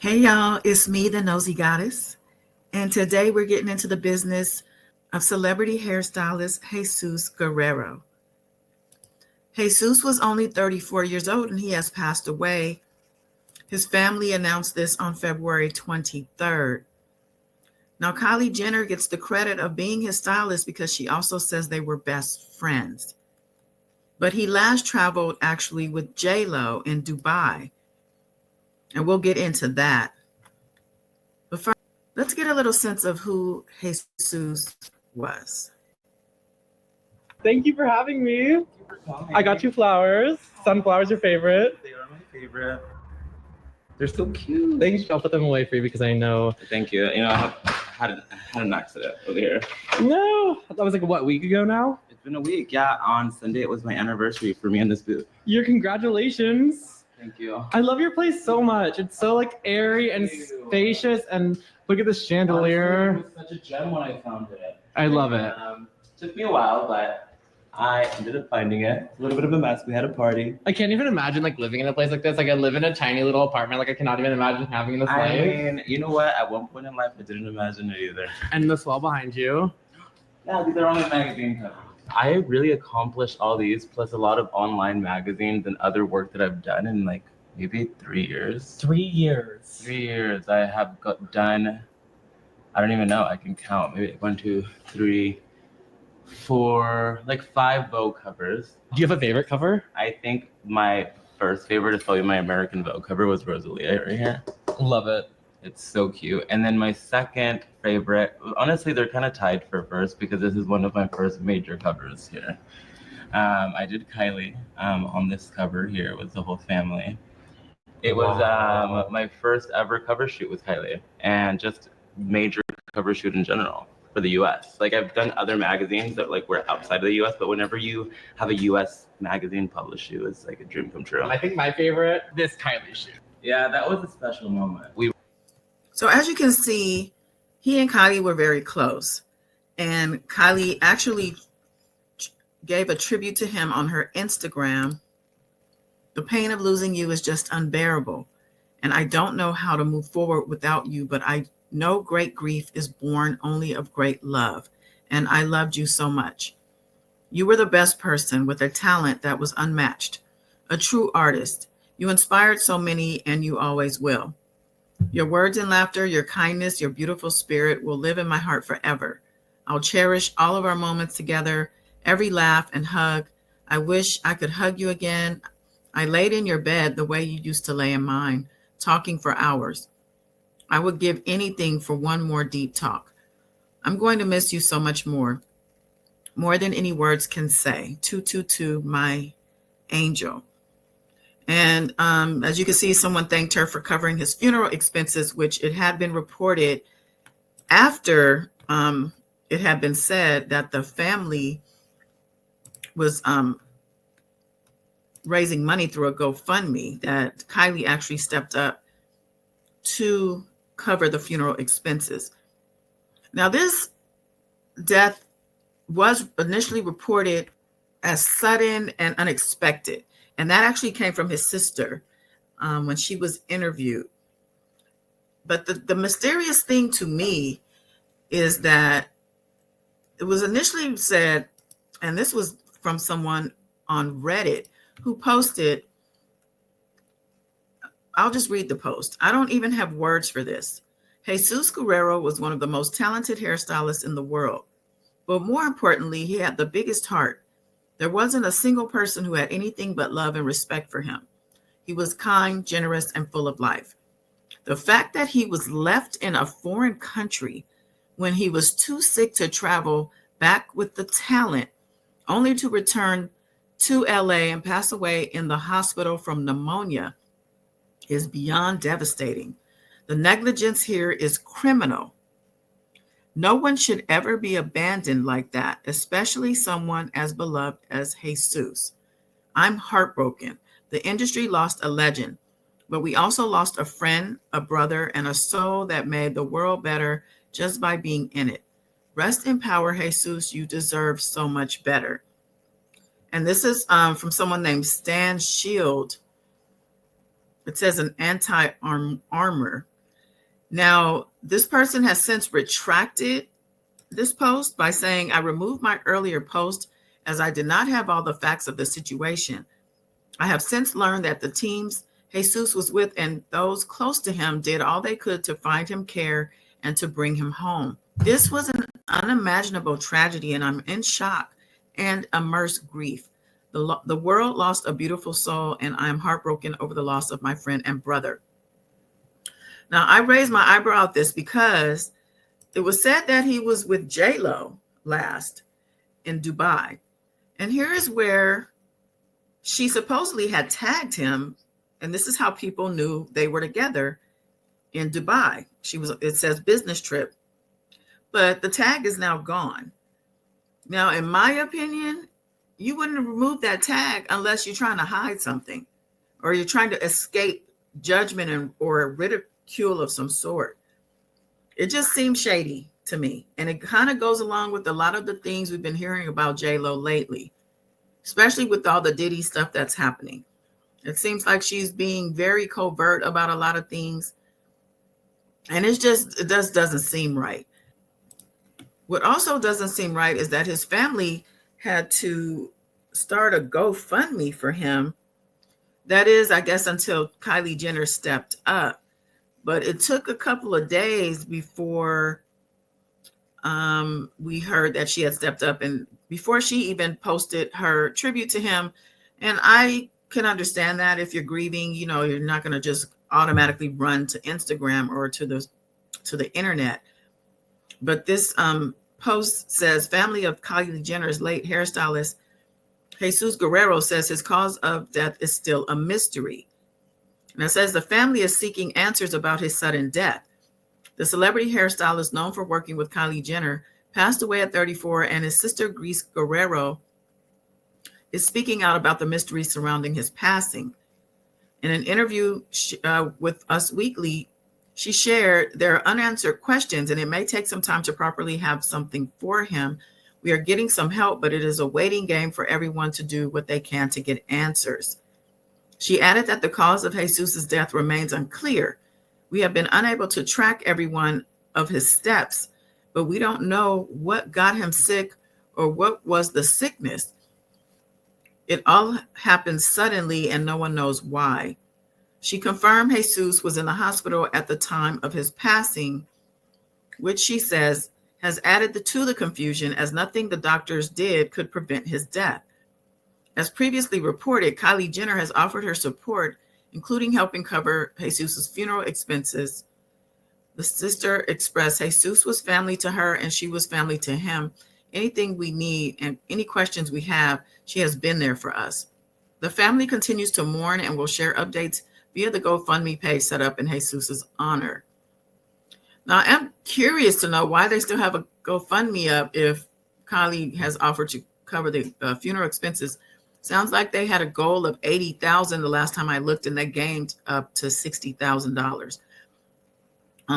Hey y'all, it's me, the Nosy Goddess, and today we're getting into the business of celebrity hairstylist Jesus Guerrero. Jesus was only 34 years old and he has passed away. His family announced this on February 23rd. Now, Kylie Jenner gets the credit of being his stylist because she also says they were best friends. But he last traveled actually with J-Lo in Dubai, and we'll get into that. But first, let's get a little sense of who Jesus was. Thank you for having me. I got you flowers. Sunflowers, your favorite. They are my favorite. They're so cute. Thank you. I'll put them away for you because I know. Thank you. You know, I had an accident over here. No, that was like what, a week ago now? It's been a week. Yeah, on Sunday it was my anniversary for me in this booth. Your congratulations. Thank you. I love your place so much. It's so like airy and spacious, and look at this chandelier. Honestly, it was such a gem when I found it. I love it. Took me a while, but I ended up finding it. A little bit of a mess. We had a party. I can't even imagine like living in a place like this. Like I live in a tiny little apartment. Like I cannot even imagine having this I life. mean, you know what? At one point in life, I didn't imagine it either. And this wall behind you. Yeah, these are all my magazine covers. I really accomplished all these, plus a lot of online magazines and other work that I've done in like maybe 3 years. 3 years. 3 years. I have got done. I don't even know. I can count. Maybe 1, 2, 3, 4, like 5 Vogue covers. Do you have a favorite cover? I think my first favorite is probably my American Vogue cover was Rosalia right here. Love it. It's so cute. And then my second favorite, honestly, they're kind of tied for first because this is one of my first major covers here. I did Kylie on this cover here with the whole family. It was my first ever cover shoot with Kylie, and just major cover shoot in general for the US. Like I've done other magazines that like were outside of the US, but whenever you have a US magazine publish you, it's like a dream come true. I think my favorite, this Kylie shoot. Yeah, that was a special moment. So, as you can see, he and Kylie were very close, and Kylie actually gave a tribute to him on her Instagram. The pain of losing you is just unbearable, and I don't know how to move forward without you, but I know great grief is born only of great love, and I loved you so much. You were the best person with a talent that was unmatched, a true artist. You inspired so many, and you always will. Your words and laughter, your kindness, your beautiful spirit will live in my heart forever. I'll cherish all of our moments together, every laugh and hug. I wish I could hug you again. I laid in your bed the way you used to lay in mine, talking for hours. I would give anything for one more deep talk. I'm going to miss you so much more than any words can say. 222, my angel. And as you can see, someone thanked her for covering his funeral expenses, which it had been reported after it had been said that the family was raising money through a GoFundMe, that Kylie actually stepped up to cover the funeral expenses. Now, this death was initially reported as sudden and unexpected. And that actually came from his sister when she was interviewed. But the mysterious thing to me is that it was initially said, and this was from someone on Reddit who posted, I'll just read the post. I don't even have words for this. Jesus Guerrero was one of the most talented hairstylists in the world. But more importantly, he had the biggest heart. There wasn't a single person who had anything but love and respect for him. He was kind, generous, and full of life. The fact that he was left in a foreign country when he was too sick to travel back with the talent, only to return to LA and pass away in the hospital from pneumonia, is beyond devastating. The negligence here is criminal. No one should ever be abandoned like that, especially someone as beloved as Jesus. I'm heartbroken. The industry lost a legend, but we also lost a friend, a brother, and a soul that made the world better just by being in it. Rest in power, Jesus. You deserve so much better. And this is from someone named Stan Shield. It says an anti-armor. Now, this person has since retracted this post by saying, I removed my earlier post as I did not have all the facts of the situation. I have since learned that the teams Jesus was with and those close to him did all they could to find him care and to bring him home. This was an unimaginable tragedy, and I'm in shock and immersed grief. The world lost a beautiful soul, and I am heartbroken over the loss of my friend and brother. Now, I raised my eyebrow at this because it was said that he was with J-Lo last in Dubai. And here is where she supposedly had tagged him. And this is how people knew they were together in Dubai. It says business trip, but the tag is now gone. Now, in my opinion, you wouldn't remove that tag unless you're trying to hide something or you're trying to escape judgment or ridicule of some sort. It just seems shady to me. And it kind of goes along with a lot of the things we've been hearing about J-Lo lately, especially with all the Diddy stuff that's happening. It seems like she's being very covert about a lot of things. And it just doesn't seem right. What also doesn't seem right is that his family had to start a GoFundMe for him. That is, I guess, until Kylie Jenner stepped up. But it took a couple of days before we heard that she had stepped up and before she even posted her tribute to him. And I can understand that if you're grieving, you're not going to just automatically run to Instagram or to the internet. But this post says, family of Kylie Jenner's late hairstylist, Jesus Guerrero, says his cause of death is still a mystery. And it says the family is seeking answers about his sudden death. The celebrity hairstylist known for working with Kylie Jenner passed away at 34, and his sister Grace Guerrero is speaking out about the mystery surrounding his passing. In an interview with Us Weekly, she shared there are unanswered questions, and it may take some time to properly have something for him. We are getting some help, but it is a waiting game for everyone to do what they can to get answers. She added that the cause of Jesus's death remains unclear. We have been unable to track every one of his steps, but we don't know what got him sick or what was the sickness. It all happened suddenly and no one knows why. She confirmed Jesus was in the hospital at the time of his passing, which she says has added to the confusion as nothing the doctors did could prevent his death. As previously reported, Kylie Jenner has offered her support, including helping cover Jesus's funeral expenses. The sister expressed Jesus was family to her and she was family to him. Anything we need and any questions we have, she has been there for us. The family continues to mourn and will share updates via the GoFundMe page set up in Jesus's honor. Now, I'm curious to know why they still have a GoFundMe up if Kylie has offered to cover the funeral expenses. Sounds like they had a goal of $80,000 the last time I looked, and they gained up to $60,000.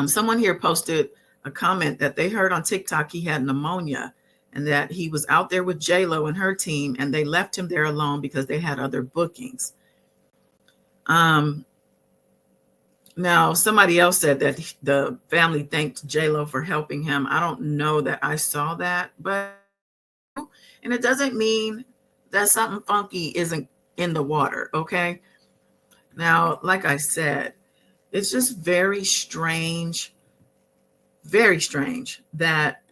Someone here posted a comment that they heard on TikTok he had pneumonia and that he was out there with J-Lo and her team, and they left him there alone because they had other bookings. Now, somebody else said that the family thanked J-Lo for helping him. I don't know that I saw that, and it doesn't mean that something funky isn't in the water, okay? Now, like I said, it's just very strange that,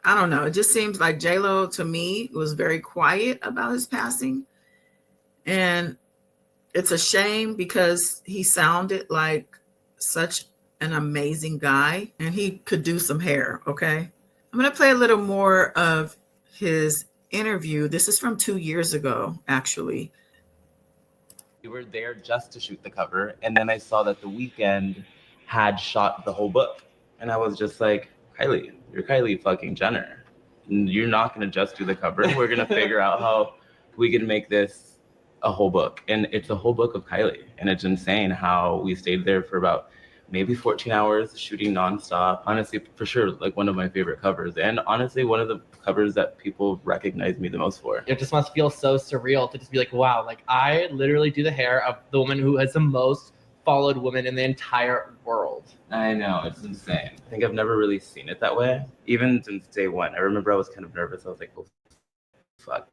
I don't know, it just seems like J-Lo, to me, was very quiet about his passing. And it's a shame because he sounded like such an amazing guy and he could do some hair, okay? I'm going to play a little more of his interview. This is from 2 years ago, actually. We were there just to shoot the cover, and then I saw that The Weeknd had shot the whole book. And I was just like, Kylie, you're Kylie fucking Jenner. You're not going to just do the cover. We're going to figure out how we can make this a whole book. And it's a whole book of Kylie. And it's insane how we stayed there for about maybe 14 hours shooting nonstop. Honestly, for sure, like one of my favorite covers. And honestly, one of the covers that people recognize me the most for. It just must feel so surreal to just be like, wow, like I literally do the hair of the woman who has the most followed woman in the entire world. I know, it's insane. I think I've never really seen it that way. Even since day one. I remember I was kind of nervous. I was like, oh, fuck,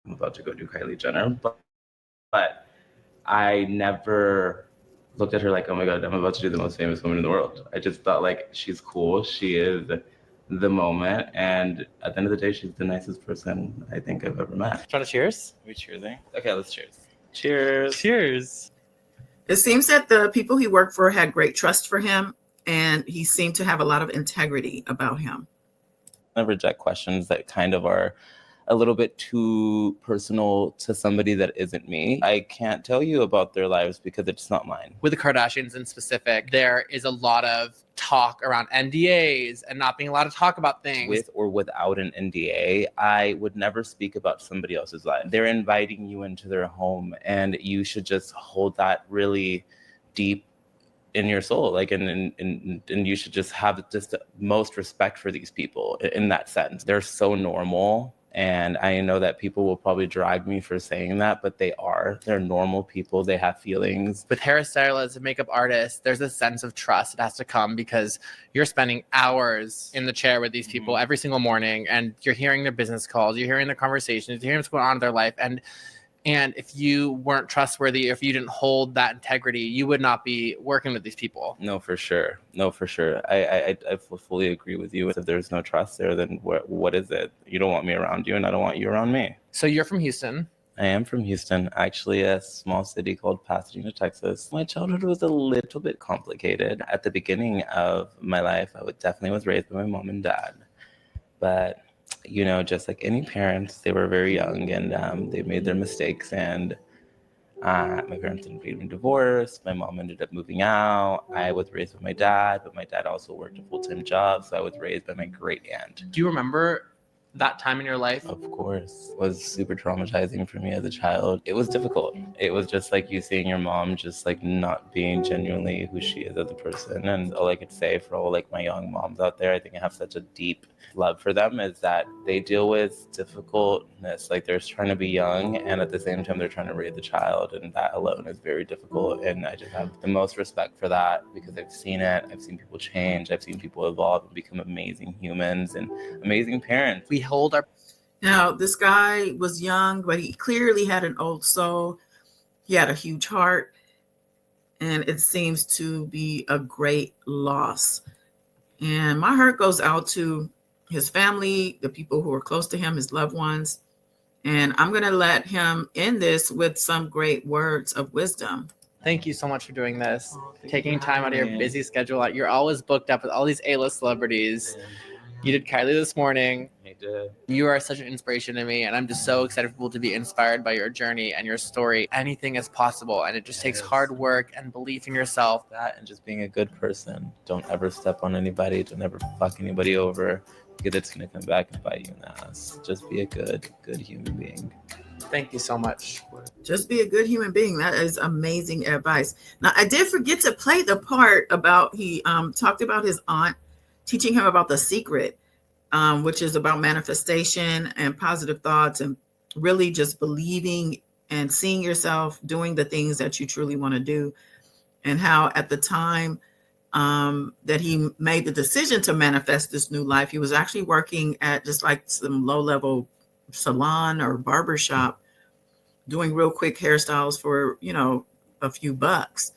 I'm about to go do Kylie Jenner. But I never looked at her like, oh my God, I'm about to do the most famous woman in the world. I just thought like, she's cool. She is the moment. And at the end of the day, she's the nicest person I think I've ever met. Trying to cheers? Are we cheersing? Okay, let's cheers. Cheers. Cheers. It seems that the people he worked for had great trust for him, and he seemed to have a lot of integrity about him. I reject questions that kind of are a little bit too personal to somebody that isn't me. I can't tell you about their lives because it's not mine. With the Kardashians in specific, there is a lot of talk around NDAs and not being allowed to talk about things. With or without an NDA, I would never speak about somebody else's life. They're inviting you into their home, and you should just hold that really deep in your soul, like, and you should just have just the most respect for these people in that sense. They're so normal. And I know that people will probably drag me for saying that, but they're normal people. They have feelings. With hairstylists and makeup artists, there's a sense of trust that has to come because you're spending hours in the chair with these people every single morning, and you're hearing their business calls, you're hearing their conversations, you're hearing what's going on in their life. And if you weren't trustworthy, if you didn't hold that integrity, you would not be working with these people. No, for sure. I fully agree with you. If there's no trust there, then what is it? You don't want me around you, and I don't want you around me. So you're from Houston. I am from Houston, actually a small city called Pasadena, Texas. My childhood was a little bit complicated. At the beginning of my life, I definitely was raised by my mom and dad. But you know, just like any parents, they were very young, and they made their mistakes. And my parents ended up getting divorced. My mom ended up moving out. I was raised by my dad, but my dad also worked a full-time job, so I was raised by my great aunt. Do you remember that time in your life? Of course. It was super traumatizing for me as a child. It was difficult. It was just like you seeing your mom just like not being genuinely who she is as a person. And all I could say for all like my young moms out there, I think I have such a deep love for them, is that they deal with difficultness. Like they're trying to be young, and at the same time they're trying to raise a child, and that alone is very difficult. And I just have the most respect for that because I've seen it. I've seen people change. I've seen people evolve and become amazing humans and amazing parents. We hold our... Now, this guy was young, but he clearly had an old soul. He had a huge heart, and it seems to be a great loss. And my heart goes out to his family, the people who are close to him, his loved ones. And I'm going to let him end this with some great words of wisdom. Thank you so much for doing this, taking time out of your busy schedule. You're always booked up with all these A-list celebrities. You did Kylie this morning. I did. You are such an inspiration to me, and I'm just so excited for people to be inspired by your journey and your story. Anything is possible, and it just takes hard work and belief in yourself. That and just being a good person. Don't ever step on anybody. Don't ever fuck anybody over, because it's going to come back and bite you in the ass. Just be a good human being. Thank you so much. Just be a good human being. That is amazing advice. Now, I did forget to play the part about he talked about his aunt teaching him about The Secret, which is about manifestation and positive thoughts and really just believing and seeing yourself doing the things that you truly want to do. And how at the time that he made the decision to manifest this new life, he was actually working at just like some low-level salon or barber shop doing real quick hairstyles for, you know, a few bucks.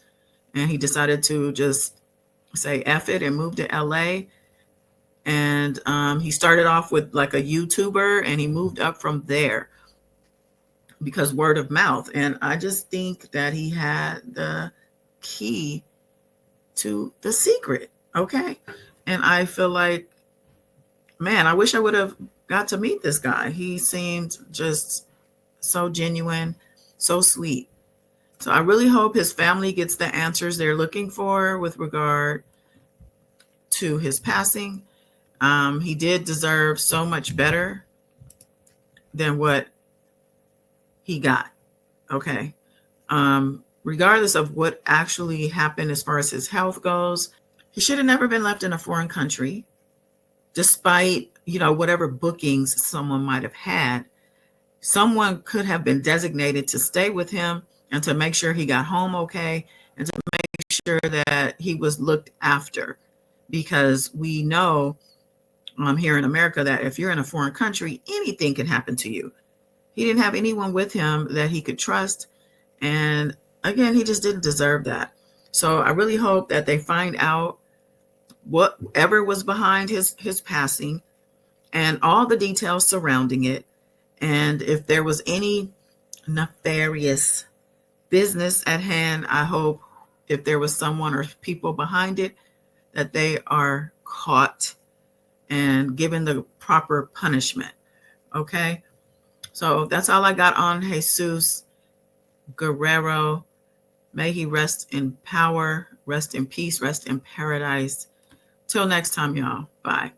And he decided to just say F it and move to LA. And he started off with like a YouTuber, and he moved up from there because word of mouth. And I just think that he had the key to The Secret. Okay. And I feel like, man, I wish I would have got to meet this guy. He seemed just so genuine, so sweet. So I really hope his family gets the answers they're looking for with regard to his passing. He did deserve so much better than what he got. Okay. Regardless of what actually happened as far as his health goes, he should have never been left in a foreign country, despite, you know, whatever bookings someone might have had. Someone could have been designated to stay with him and to make sure he got home okay, and to make sure that he was looked after, because we know here in America that if you're in a foreign country, anything can happen to you. He didn't have anyone with him that he could trust. And again, he just didn't deserve that. So I really hope that they find out whatever was behind his passing and all the details surrounding it. And if there was any nefarious business at hand, I hope if there was someone or people behind it, that they are caught and given the proper punishment. Okay. So that's all I got on Jesus Guerrero. May he rest in power, rest in peace, rest in paradise. Till next time, y'all. Bye.